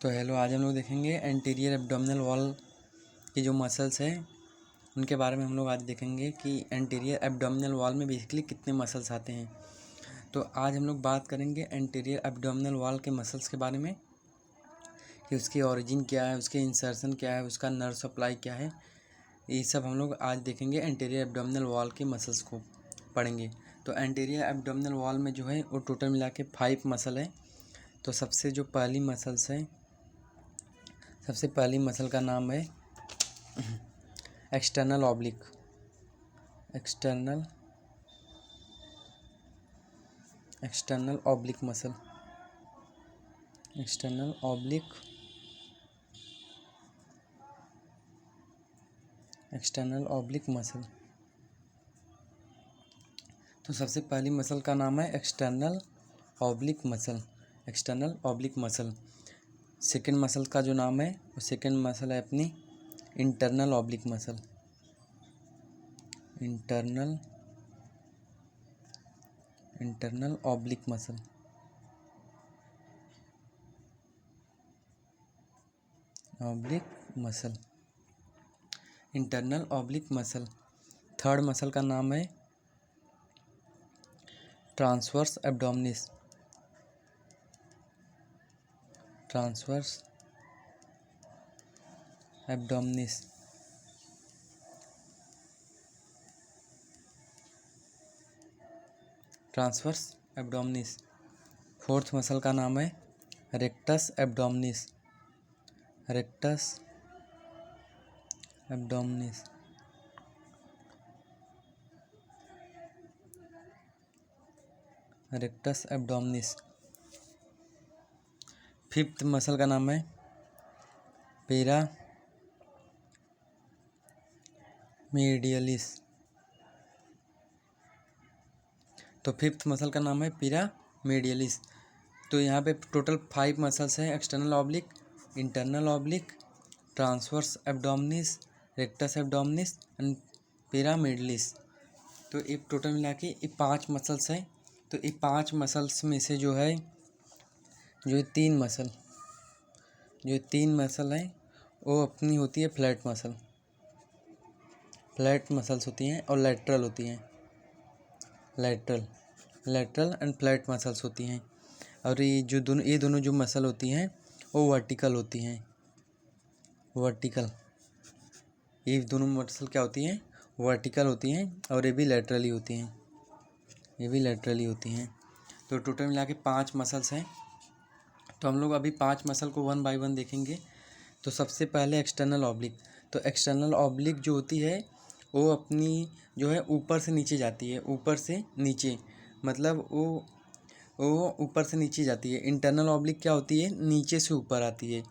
तो हेलो, आज हम लोग देखेंगे एंटीरियर एब्डोमिनल वॉल की जो मसल्स हैं उनके बारे में हम लोग आज देखेंगे कि एंटीरियर एब्डोमिनल वॉल में बेसिकली कितने मसल्स आते हैं। तो आज हम लोग बात करेंगे एंटीरियर एब्डोमिनल वॉल के मसल्स के बारे में कि उसकी ओरिजिन क्या है, उसके इंसर्शन क्या है, उसका नर्व सप्लाई क्या है। ये सब हम लोग आज देखेंगे। एंटीरियर एब्डोमिनल वॉल के मसल्स को पढ़ेंगे। तो एंटीरियर एब्डोमिनल वॉल में जो है वो टोटल मिला के 5 मसल है। तो सबसे जो पहली मसल्स है, सबसे पहली मसल का नाम है external oblique. External oblique muscle. External oblique muscle. तो सबसे पहली मसल का नाम है external oblique muscle. External oblique muscle. Second muscle का जो नाम है वो सेकेंड मसल है अपनी internal oblique muscle. Internal oblique muscle. Internal oblique muscle. Third muscle का नाम है transverse abdominis. Transverse abdominis. Transverse abdominis. Fourth muscle का नाम है rectus abdominis. Rectus abdominis. Rectus abdominis. Fifth muscle का नाम है पिरामिडियलिस। तो फिफ्थ मसल का नाम है पिरामिडियलिस। तो यहाँ पे टोटल 5 मसल्स हैं। External oblique, internal oblique, transverse abdominis, rectus abdominis and pyramidalis. तो एक टोटल मिला के ये 5 मसल्स हैं। तो ये 5 मसल्स में से जो है जो 3 मसल हैं वो अपनी होती है फ्लैट मसल। फ्लैट मसल्स होती हैं और लैटरल होती हैं। लैटरल एंड फ्लैट मसल्स होती हैं। और ये दोनों जो मसल होती हैं वो वर्टिकल होती हैं। ये दोनों मसल क्या होती हैं? वर्टिकल होती हैं। और ये भी लैटरली होती हैं। तो टोटल मिला के 5 मसल्स हैं। तो हम लोग अभी 5 मसल को 1 बाय 1 देखेंगे। तो सबसे पहले एक्सटर्नल ऑब्लिक। तो एक्सटर्नल ऑब्लिक जो होती है वो अपनी जो है ऊपर से नीचे जाती है। ऊपर से नीचे मतलब वो ऊपर से नीचे जाती है। इंटरनल ऑब्लिक क्या होती है? नीचे से ऊपर आती है।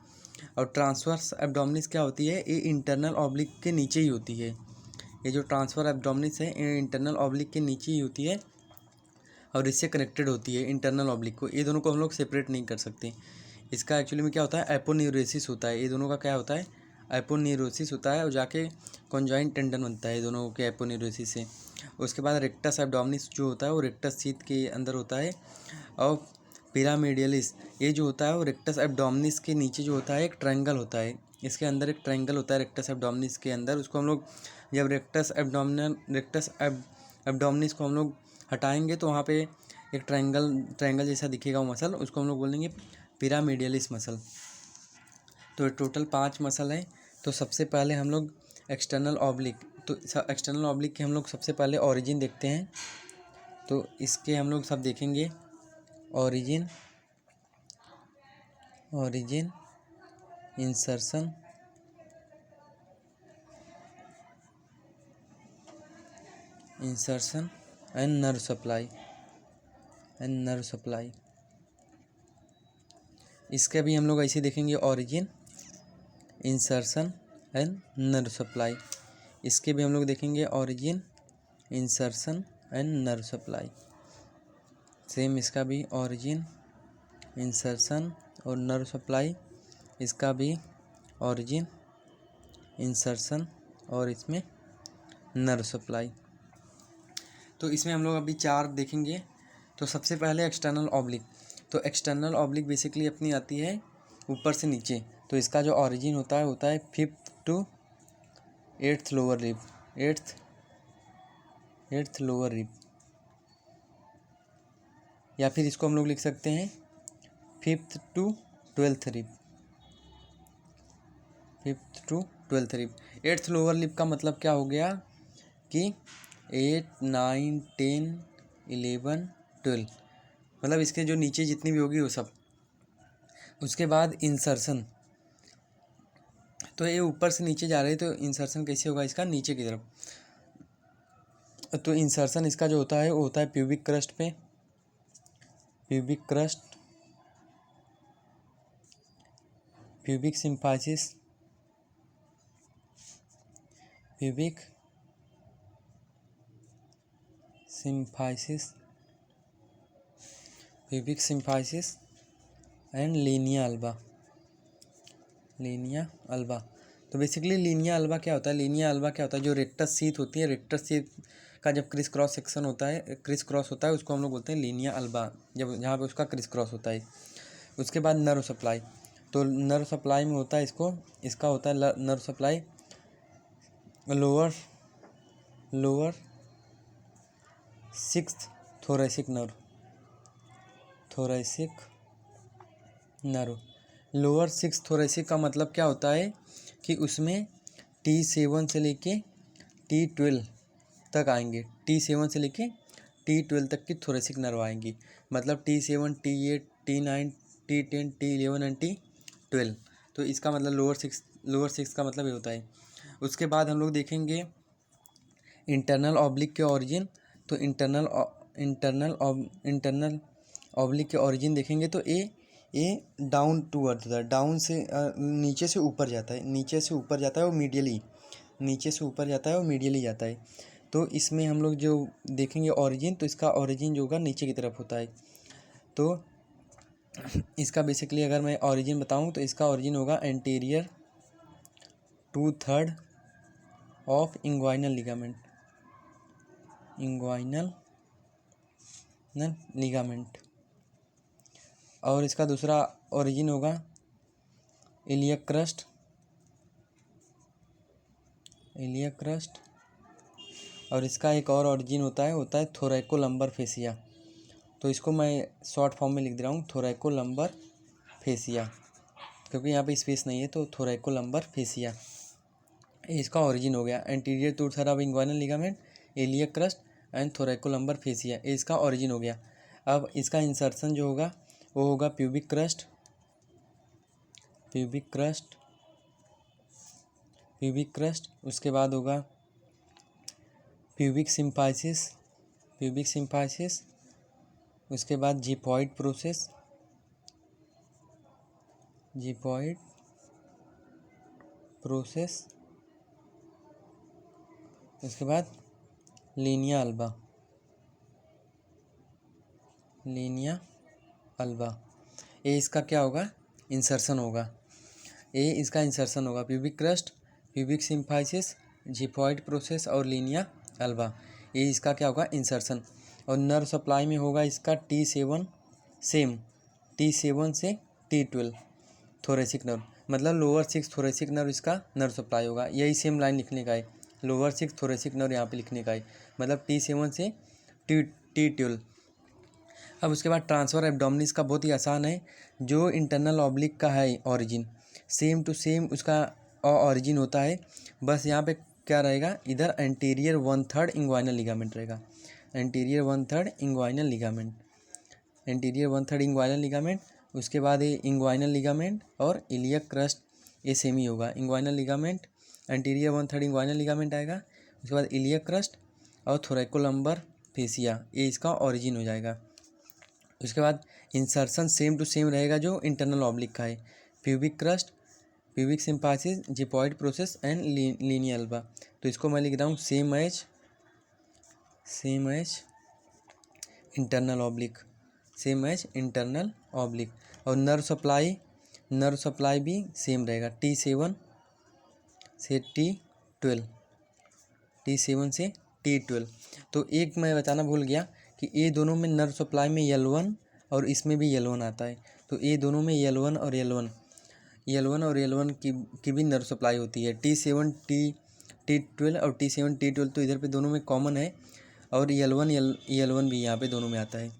और ट्रांसवर्स एब्डोमिनिस क्या होती है? ये इंटरनल ऑब्लिक के नीचे ही होती है। ये जो ट्रांसफर एब्डोमिनिस है ये इंटरनल ऑब्लिक के नीचे ही होती है और इससे कनेक्टेड होती है इंटरनल ऑब्लिक को। ये दोनों को हम लोग सेपरेट नहीं कर सकते। इसका एक्चुअली में क्या होता है? एपोन्यूरोसिस होता है। ये दोनों का क्या होता है? एपोन्यूरोसिस होता है और जाके कॉन्जॉइंट टेंडन बनता है दोनों के एपोन्यूरोसिस से। उसके बाद रेक्टस एब्डोमिनिस जो होता है वो रेक्टस शीथ के अंदर होता है। और पिरामिडियलिस ये जो होता है वो रेक्टस एब्डोमिनिस के नीचे जो होता है एक ट्रायंगल होता है। इसके अंदर एक ट्रायंगल होता है रेक्टस एब्डोमिनिस के अंदर। उसको हम लोग जब रेक्टस एब्डोमिनिस को हम लोग हटाएंगे तो वहाँ पे एक ट्रायंगल जैसा दिखेगा वो मसल, उसको हम लोग बोलेंगे पिरामिडियलिस मसल। तो टोटल 5 मसल हैं। तो सबसे पहले हम लोग एक्सटर्नल ऑब्लिक। तो एक्सटर्नल ऑब्लिक के हम लोग सबसे पहले ओरिजिन देखते हैं। तो इसके हम लोग सब देखेंगे origin, insertion, and nerve supply. इसके भी हम लोग ऐसे देखेंगे origin, insertion and nerve supply. इसके भी हम लोग देखेंगे origin, insertion and nerve supply. Same इसका भी ओरिजिन, इंसर्शन और नर्व सप्लाई। इसका भी ओरिजिन, इंसर्शन और इसमें नर्व सप्लाई। तो इसमें हम लोग अभी 4 देखेंगे। तो सबसे पहले एक्सटर्नल ऑब्लिक। तो एक्सटर्नल ऑब्लिक बेसिकली अपनी आती है ऊपर से नीचे, तो इसका जो ऑरिजिन होता है 5th to 8th lower rib, 8th lower rib, या फिर इसको हम लोग लिख सकते हैं 5th to 12th rib, 5th to 12th rib. 8th lower rib का मतलब क्या हो गया कि 8, 9, 10, 11, 12, मतलब इसके जो नीचे जितनी भी होगी वो सब। उसके बाद इंसर्शन, तो ये ऊपर से नीचे जा रही है, तो इंसर्शन कैसे होगा इसका, नीचे की तरफ। तो इंसर्शन इसका जो होता है वो होता है प्यूबिक क्रस्ट पे, pubic crest, pubic symphysis, pubic symphysis, pubic symphysis and linea alba, Linnaea alba. तो बेसिकली लीनिया अल्बा क्या होता है, लीनिया अल्बा क्या होता है, जो रेक्टस शीथ होती है, रेक्टस शीथ का जब क्रिस क्रॉस सेक्शन होता है, क्रिस क्रॉस होता है, उसको हम लोग बोलते हैं लीनिया अल्बा, जब जहाँ पे उसका क्रिस क्रॉस होता है। उसके बाद नर्व सप्लाई, तो नर्व सप्लाई में होता है इसका होता है nerve supply lower 6th thoracic nerve, lower 6th thoracic का मतलब क्या होता है कि उसमें T7 से लेके T12 तक आएंगे, T7 से लेके T12 तक की थोरैसिक नर्व आएंगी, मतलब T7, T8, T9, T10, T11 and T12। तो इसका मतलब लोअर सिक्स का मतलब ये होता है। उसके बाद हम लोग देखेंगे इंटरनल ऑब्लिक के ऑरिजिन, तो इंटरनल ऑब्लिक के ऑरिजिन देखेंगे तो ए डाउन टू अर्थ होता है, डाउन से नीचे से ऊपर जाता है, नीचे से ऊपर जाता है वो मीडियली, नीचे से ऊपर जाता है वो मीडियली जाता है। तो इसमें हम लोग जो देखेंगे ऑरिजिन, तो इसका ऑरिजिन जो होगा नीचे की तरफ होता है। तो इसका बेसिकली अगर मैं ऑरिजिन बताऊं तो इसका ऑरिजिन होगा एंटीरियर 2/3 ऑफ इंग्वाइनल लिगामेंट, और इसका दूसरा ओरिजिन होगा इलियक क्रस्ट, और इसका एक और ओरिजिन होता है थोरैकोलंबर फेसिया। तो इसको मैं शॉर्ट फॉर्म में लिख दे रहा हूँ, थोरैकोलंबर फेसिया, क्योंकि यहाँ पे स्पेस नहीं है, तो थोरैकोलंबर फेसिया इसका ओरिजिन हो गया। Anterior 2/3 of inguinal ligament, iliac crest and thoracolumbar fascia, इसका ओरिजिन हो गया। अब इसका इंसर्शन जो होगा वो होगा प्यूबिक क्रस्ट, उसके बाद होगा प्यूबिक सिम्फाइसिस, उसके बाद जिपॉइड प्रोसेस, उसके बाद लीनिया अल्बा। ये इसका क्या होगा, इंसर्शन होगा, ये इसका इंसर्शन होगा pubic crest, pubic symphysis, xiphoid process और लीनिया अल्बा, ये इसका क्या होगा, इंसर्शन। और नर्व सप्लाई में होगा इसका T7 से T12 थोरैसिक नर्व, मतलब लोअर 6 थोरैसिक नर्व इसका नर्व सप्लाई होगा। यही सेम लाइन लिखने का है, लोअर 6 थोरैसिक नर्व यहाँ पे लिखने का है, मतलब T7 से T12। अब उसके बाद ट्रांसफर एब्डोमिनिस का बहुत ही आसान है, जो इंटरनल ऑब्लिक का है ऑरिजिन, सेम टू सेम उसका ऑरिजिन होता है, बस यहाँ पे क्या रहेगा, इधर एंटीरियर 1/3 इंग्वाइनल लिगामेंट रहेगा, एंटीरियर 1/3 इंग्वाइनल लिगामेंट, उसके बाद ये इंग्वाइनल लिगामेंट और इलियक क्रस्ट, ये सेम ही होगा, inguinal ligament anterior 1/3 inguinal ligament आएगा, उसके बाद इलियक क्रस्ट और थोरैकोलंबर फेसिया, ये इसका ऑरिजिन हो जाएगा। उसके बाद इंसर्शन सेम टू सेम रहेगा जो इंटरनल ऑब्लिक का है, pubic crest, pubic symphysis, xiphoid process and linea alba. तो इसको मैं लिख रहा हूँ सेम एज इंटरनल ऑब्लिक, और नर्व सप्लाई भी सेम रहेगा, T7 से T12। तो एक मैं बताना भूल गया कि ये दोनों में नर्व सप्लाई में L1 और इसमें भी L1 आता है, तो ये दोनों में L1 और L1 L1 और L1 की भी नर्व सप्लाई होती है। T7 T12 और T7 T12 तो इधर पे दोनों में कॉमन है, और L1 भी यहाँ पे दोनों में आता है।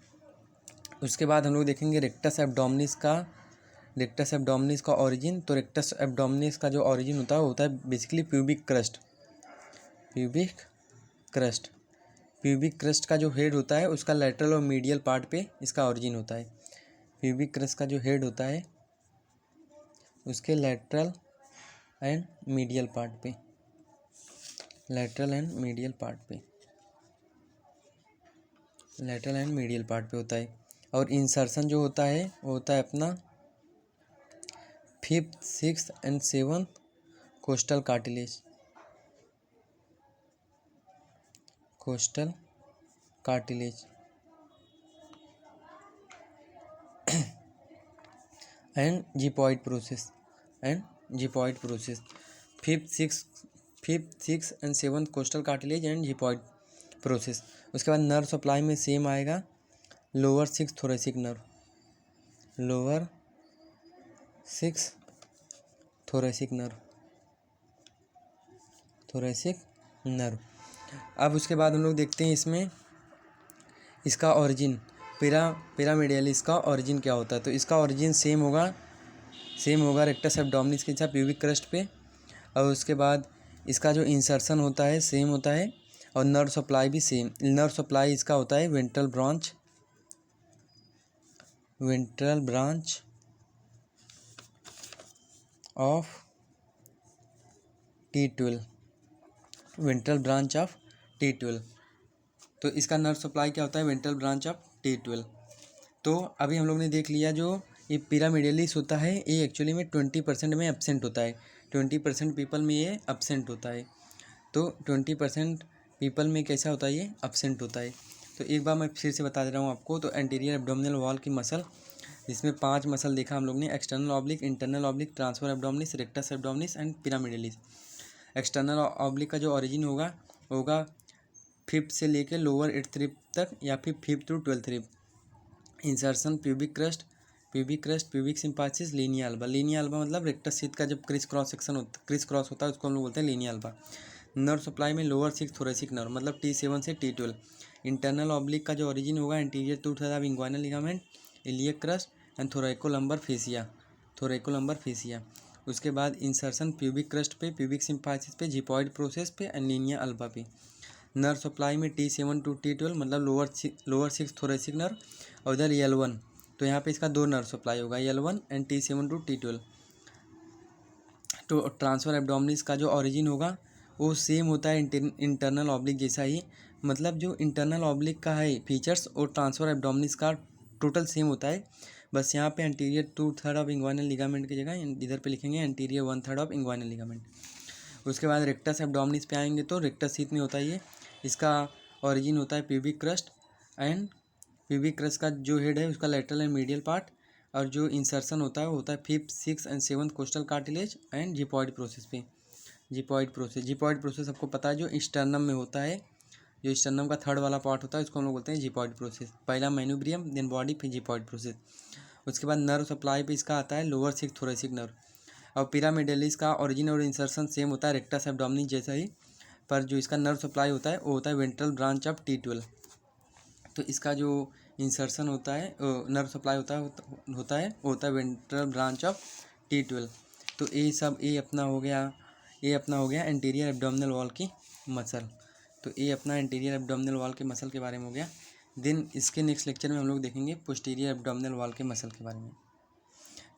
उसके बाद हम लोग देखेंगे रेक्टस एब्डोमिनिस का ऑरिजिन। तो रेक्टस एब्डोमिनिस का जो ऑरिजिन होता है वो होता है बेसिकली प्यूबिक क्रस्ट का जो हेड होता है उसका लैटरल और मीडियल पार्ट पे इसका ऑरिजिन होता है। प्यूबिक क्रस्ट का जो हेड होता है उसके लैटरल एंड मीडियल पार्ट पे होता है। और इंसर्शन जो होता है वो होता है अपना 5th, 6th and 7th costal cartilage and xiphoid process 5th, 6th and 7th costal cartilage and xiphoid process. उसके बाद नर्व सप्लाई में सेम आएगा लोअर 6th थोरेसिक नर्व। अब उसके बाद हम लोग देखते हैं इसमें इसका ऑरिजिन पिरामिडियलिस का ऑरिजिन क्या होता है। तो इसका ऑरिजिन सेम होगा रेक्टस एब्डोमिनिस के साथ प्यूबिक क्रस्ट पे। और उसके बाद इसका जो इंसर्शन होता है सेम होता है, और नर्व सप्लाई भी सेम। नर्व सप्लाई इसका होता है वेंट्रल ब्रांच ऑफ T12। तो इसका नर्व सप्लाई क्या होता है वेंट्रल ब्रांच ऑफ T12। तो अभी हम लोग ने देख लिया जो ये पिरामिडियलिस होता है ये एक्चुअली में 20% में एब्सेंट होता है। 20% पीपल में ये एब्सेंट होता है। तो 20% पीपल में कैसा होता है ये एब्सेंट होता है। तो एक बार मैं फिर से बता दे रहा हूँ आपको। तो एंटीरियर एब्डोमिनल वॉल की मसल, जिसमें 5 मसल देखा हम लोग ने, external oblique, internal oblique, transverse abdominis, rectus abdominis and pyramidalis. External oblique का जो ऑरिजिन होगा 5th से लेकर लोअर 8th रिब तक, या फिर 5th to 12th rib. Insertion pubic pubic symphysis, linea alba मतलब रेक्टस शीथ का जब क्रिस क्रॉस होता है उसको हम लोग बोलते हैं लीनिया अल्बा। नर्व सप्लाई में लोअर 6th थोरेसिक नर्व मतलब T7 से T12। इंटरनल ऑब्लिक का जो ऑरिजिन होगा anterior two third of inguinal ligament, iliac crest and thoracolumbar fascia. उसके बाद इंसर्शन प्यूबिक क्रस्ट पे, प्यूबिक सिम्पासिस पे, जिपॉइड प्रोसेस पे एंड लीनिया अल्बा पे। नर्व सप्लाई में T7 to T12 मतलब लोअर 6th थोरेसिक नर्व, और इधर L1। तो यहाँ पे इसका 2 नर्व सप्लाई होगा, L1 and T7 to T12। तो ट्रांसफर एब्डोमिनिस का जो ऑरिजिन होगा वो सेम होता है इंटरनल ऑब्लिक जैसा ही। मतलब जो इंटरनल ऑब्लिक का है फीचर्स और ट्रांसफर एब्डोमिनिस का टोटल सेम होता है। बस यहाँ पे एंटीरियर 2/3 ऑफ इंग्वाइनल लिगामेंट की जगह इधर पे लिखेंगे एंटीरियर 1/3 ऑफ इंग्वाइनल लिगामेंट। उसके बाद रेक्टस एब्डोमिनिस पे आएंगे तो रेक्टस शीथ में होता है ये। इसका ऑरिजिन होता है प्यूबिक क्रस्ट का जो हेड है उसका लैटरल एंड मीडियल पार्ट, और जो इंसर्शन होता है वो होता है 5th, 6th and 7th costal cartilage and xiphoid process पे। जिपॉइड प्रोसेस सबको पता है, जो स्टर्नम में होता है, जो स्टर्नम का थर्ड वाला पार्ट होता है उसको हम लोग बोलते हैं जिपॉइड प्रोसेस। पहला मैन्यूब्रियम, देन बॉडी, फिर जिपॉइड प्रोसेस। उसके बाद नर्व सप्लाई पे इसका आता है लोअर 6th थोरेसिक नर्व। और पिरामिडियलिस का ऑरिजिन और इंसर्शन सेम होता है रेक्टस एब्डोमिनिस जैसा ही, पर जो इसका नर्व सप्लाई होता है वो होता है वेंट्रल ब्रांच ऑफ T12। तो इसका जो इंसर्शन होता है नर्व सप्लाई होता है वो होता है वेंट्रल ब्रांच ऑफ T12। तो ये अपना हो गया एंटीरियर एब्डोमिनल वॉल की मसल। तो ये अपना एंटीरियर एब्डोमिनल वॉल के मसल के बारे में हो गया। देन इसके नेक्स्ट लेक्चर में हम लोग देखेंगे पोस्टीरियर एब्डोमिनल वॉल के मसल के बारे में।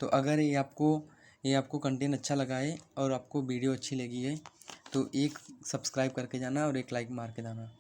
तो अगर ये आपको कंटेंट अच्छा लगा है और आपको वीडियो अच्छी लगी है तो एक सब्सक्राइब करके जाना और एक लाइक मार के जाना।